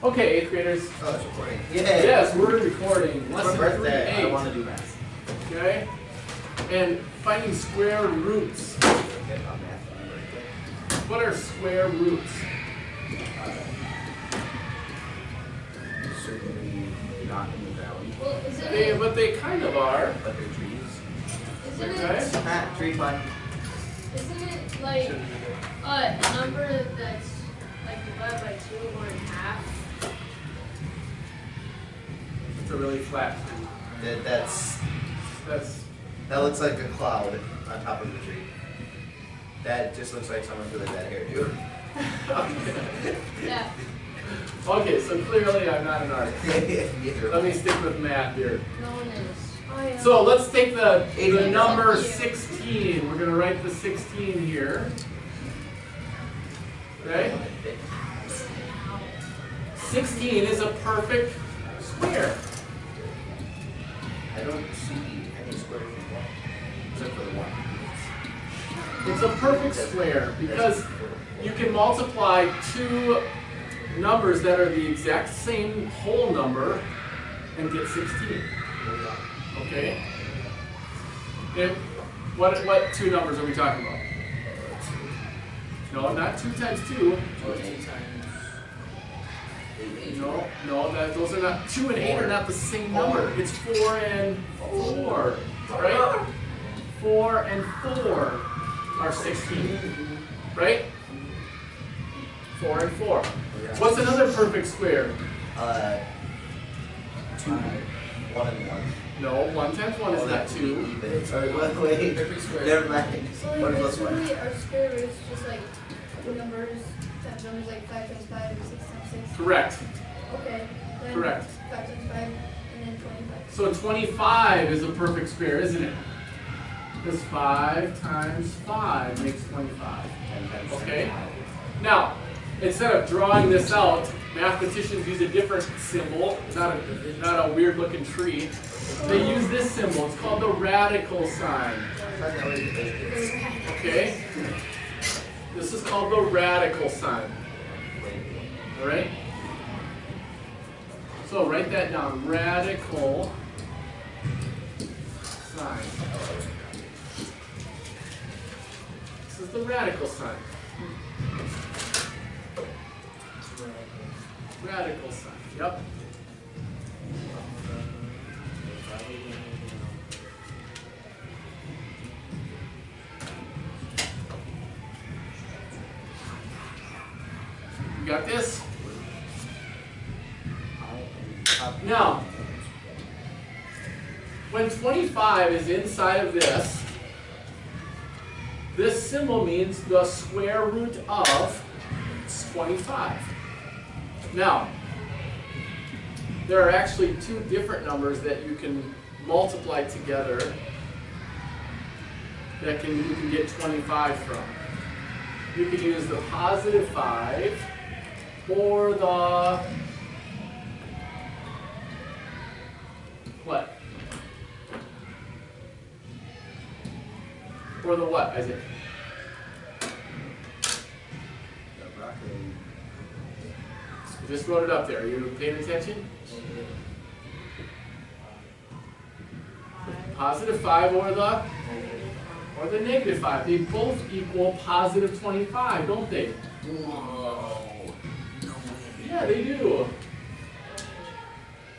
Okay, 8th graders. Oh, it's recording. Yes, we're recording. My Lesson birthday. I 3A. want to do math. Okay? And finding square roots. Forget about math on my birthday. What are square roots? Certainly not in the valley, Well, isn't But they kind of are. but they're trees. Okay? Ah, tree fun. it like a number that's like divided by 2 or in half? It's a really flat tree. That looks like a cloud on top of the tree. That just looks like someone with a bad hairdo. Yeah. Okay, so clearly I'm not an artist. Neither. Let me stick with math here. No one is. Oh, yeah. So let's take the 80. number 16. We're going to write the 16 here. Okay? 16 is a perfect square. I don't see any squares in one, except for the one. It's a perfect square because you can multiply two numbers that are the exact same whole number and get 16. Okay? And what two numbers are we talking about? No, not 2 times 2. No, those are not. 2 and 8 are not the same number. It's 4 and 4, right? 4 and 4 are 16, right? 4 and 4. What's another perfect square? 2, 1 and 1. No, 1 times 1 is not 2. Sorry, wait, never mind. So What like is this one? basically our square root is just like numbers like 5 times 5 and 6 times 6. Correct. Okay. Then Correct. 5 times 5 and then 25. So 25 is a perfect square, isn't it? Because 5 times 5 makes 25. Okay? Now, instead of drawing this out, mathematicians use a different symbol, not a weird looking tree. They use this symbol. It's called the radical sign. Okay? This is called the radical sign. Alright? So write that down. Radical sign. This is the radical sign. Radical sign. Yep. You got this? Now, when 25 is inside of this symbol means the square root of 25. Now, there are actually two different numbers that you can multiply together that you can get 25 from. You can use the positive 5 or the what? Or the what, Isaac? I just wrote it up there. Are you paying attention? Positive 5 or the negative 5. They both equal positive 25, don't they? Whoa. No way. Yeah, they do.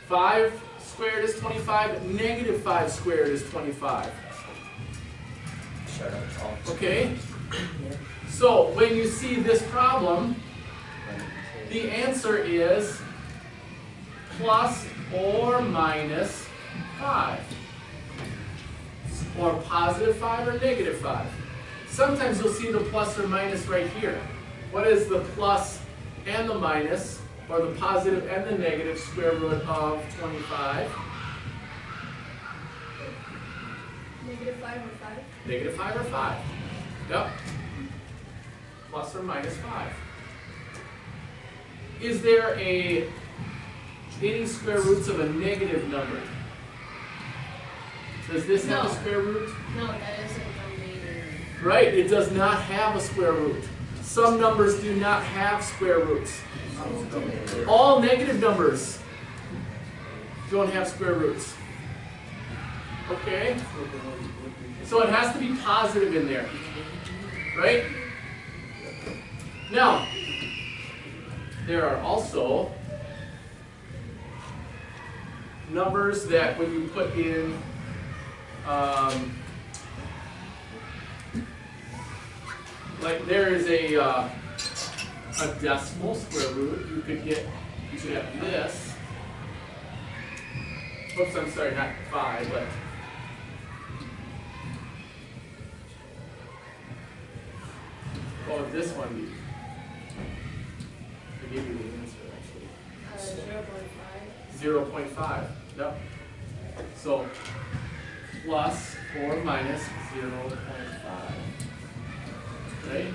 5 squared is 25. Negative 5 squared is 25. Shut up. Okay? So when you see this problem, the answer is plus or minus 5. Or positive 5 or negative 5. Sometimes you'll see the plus or minus right here. What is the plus and the minus, or the positive and the negative square root of 25? Negative 5 or 5? Negative 5 or 5. Yep. Plus or minus 5. Is there any square roots of a negative number? Does this have a No. square root? No, that isn't a negative. Right, it does not have a square root. some numbers do not have square roots. All negative numbers don't have square roots. Okay? So it has to be positive in there. Right? Now, there are also numbers that when you put in like there is a decimal square root, you could get this. Oops, I'm sorry, not 5, but what would this one be? I gave you the answer actually. 0.5. 0.5. Yep. So plus or minus 0.5. Right?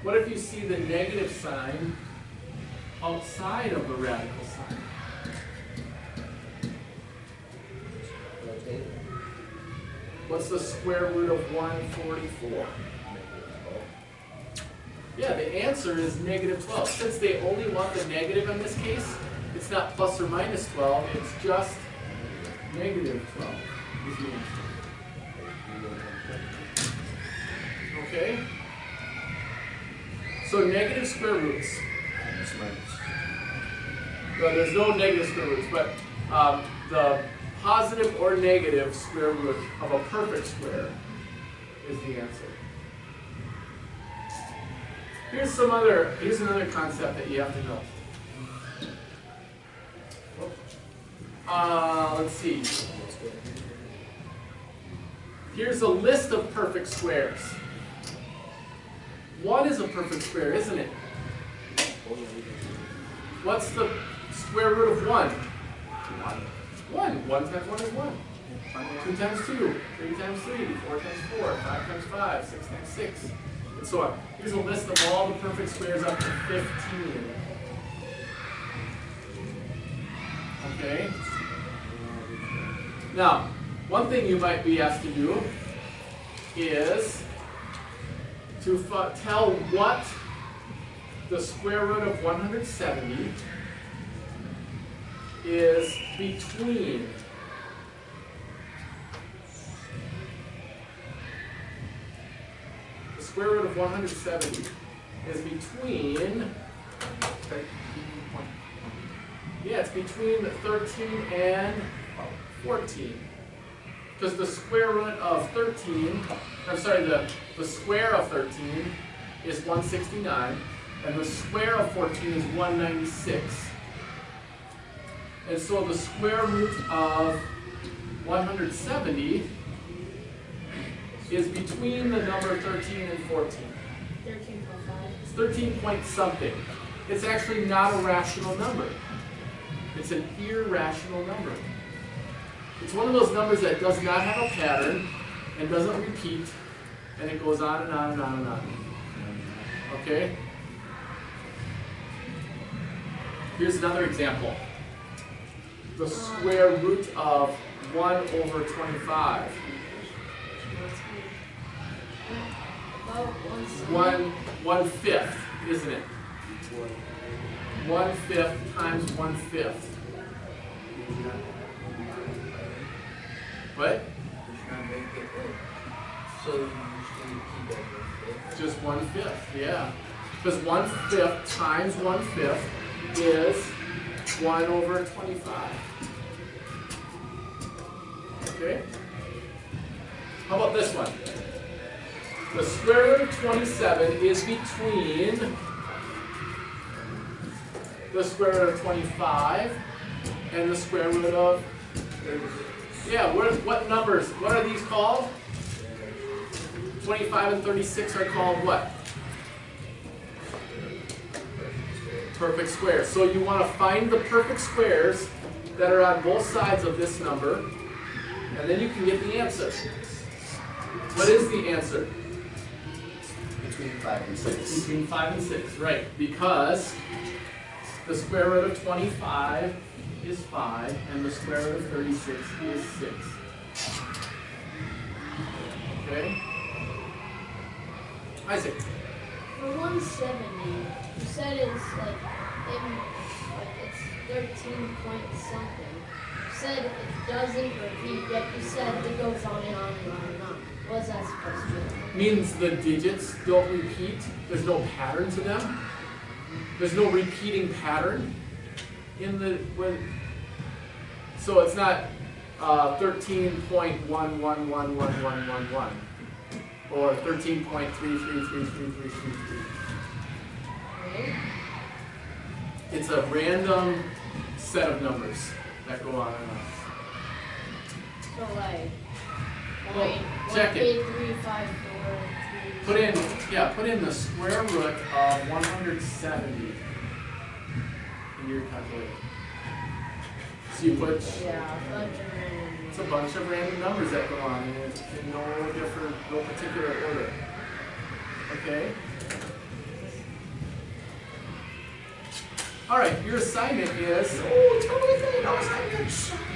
What if you see the negative sign outside of the radical sign? What's the square root of 144? Yeah, the answer is negative 12. Since they only want the negative in this case, it's not plus or minus 12, it's just negative 12 is the answer. Okay? So negative square roots. Well, there's no negative square roots, but the positive or negative square root of a perfect square is the answer. Here's another concept that you have to know. Let's see. Here's a list of perfect squares. 1 is a perfect square, isn't it? What's the square root of 1? 1. 1 times 1 is 1. 2 times 2, 3 times 3, 4 times 4, 5 times 5, 6 times 6, and so on. Here's a list of all the perfect squares up to 15. Okay? Now, one thing you might be asked to do is to tell what the square root of 170 is between. The square root of 170 is between, yeah, it's between 13 and 14. Because the square root of 13, I'm sorry, the square of 13 is 169, and the square of 14 is 196. And so the square root of 170 is between the number 13 and 14. 13.5. It's 13 point something. It's actually not a rational number. It's an irrational number. It's one of those numbers that does not have a pattern and doesn't repeat, and it goes on and on and on and on. Okay? Here's another example. The square root of 1 over 25. About 1/5, isn't it? 1/5 times 1/5. What? So you usually keep that. Just 1/5, yeah. Because 1/5 times 1/5 is 1 over 25. Okay? How about this one? The square root of 27 is between the square root of 25 and the square root of, yeah, what numbers? What are these called? 25 and 36 are called what? Perfect squares. So you want to find the perfect squares that are on both sides of this number, and then you can get the answer. What is the answer? Between 5 and 6. Between 5 and 6, right. Because the square root of 25 is 5, and the square root of 36 is 6. Okay. Isaac. For 170, you said it's it's 13 point something. You said it doesn't repeat, yet you said it goes on and on and on and on. What's that supposed to mean? Means the digits don't repeat. There's no pattern to them. There's no repeating pattern in the so it's not 13.111111 or 13.333333. Okay. It's a random set of numbers that go on and on. So like, Well, check it. 18354. Put in the square root of 170 in your calculator. So you put Yeah, a bunch of random. it's a bunch of random numbers that go on and it's in no particular order. Okay? Alright, your assignment is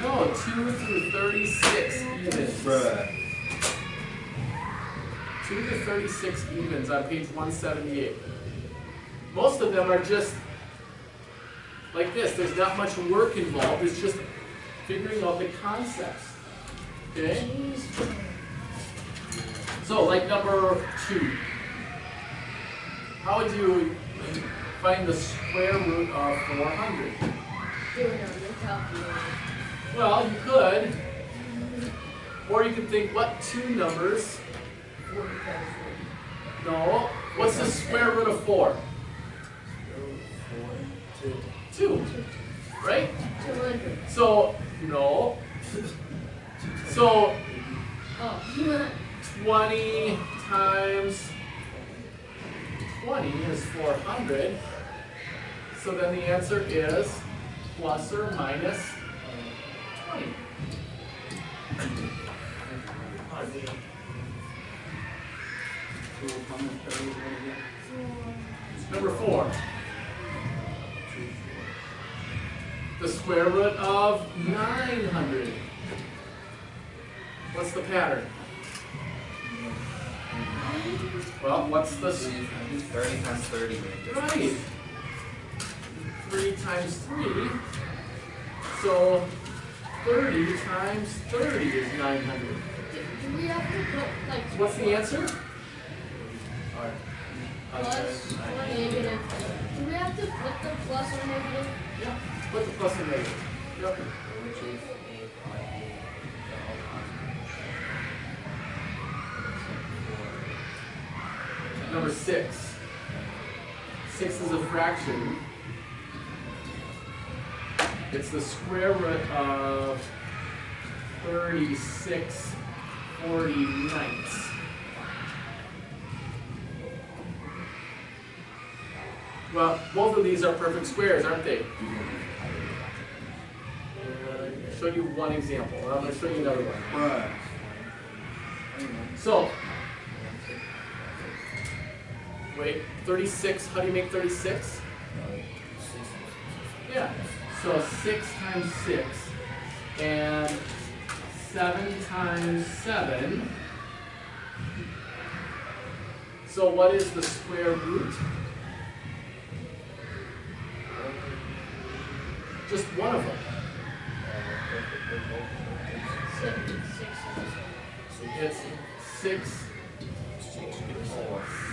no 2 through 36 evens. Bruh. 2 to 36 evens on page 178. Most of them are just like this. There's not much work involved. It's just figuring out the concepts. Okay? So, like number 2. How would you find the square root of 400? Doing it on your calculator. Well, you could. Or you could think, what two numbers? No. What's the square root of 4? 2. Right? 200. So, no. So, Oh. 20 times 20 is 400. So then the answer is plus or minus 20. Number 4. The square root of 900. What's the pattern? Well, what's the... 30 times 30 makes Right. 3 times 3. So 30 times 30 is 900. Do we have to put like What's the answer? plus or negative? Do we have to put the plus or negative? Yeah. Put the plus and negative. Yep. Number 6. 6 is a fraction. It's the square root of 36/49. Well, both of these are perfect squares, aren't they? I'll show you one example. I'm going to show you another one. Bruh. So, wait, 36, how do you make 36? Yeah, so 6 times 6 and 7 times 7. So what is the square root? Just one of them. 6. It's 6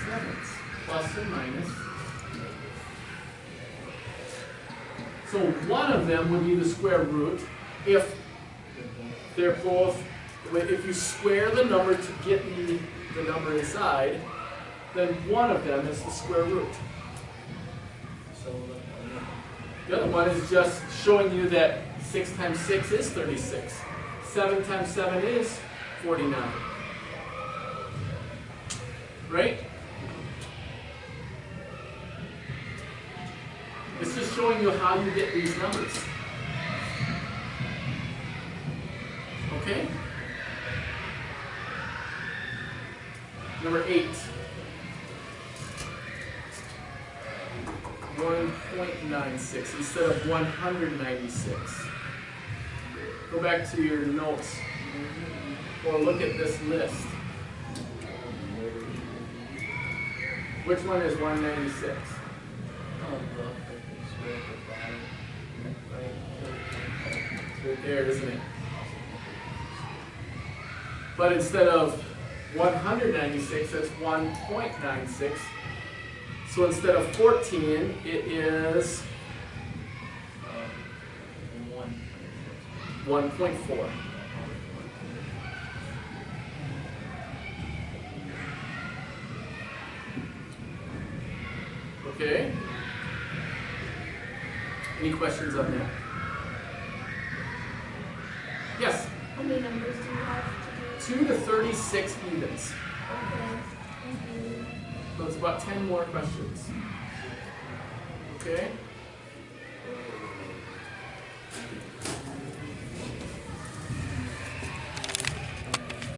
sevenths, plus or minus. So one of them would be the square root if they're both, if you square the number to get the number inside, then one of them is the square root. The other one is just showing you that 6 times 6 is 36. 7 times 7 is 49. Right? It's just showing you how you get these numbers. Okay? Number 8. 1.96 instead of 196. Go back to your notes or look at this list. Which one is 196? It's right there, isn't it? But instead of 196, it's 1.96. So instead of 14, it is 1.4. Okay. Any questions on that? Yes. How many numbers do you have to 2 to 36 evens. do? Okay, thank you. So it's about 10 more questions. Okay?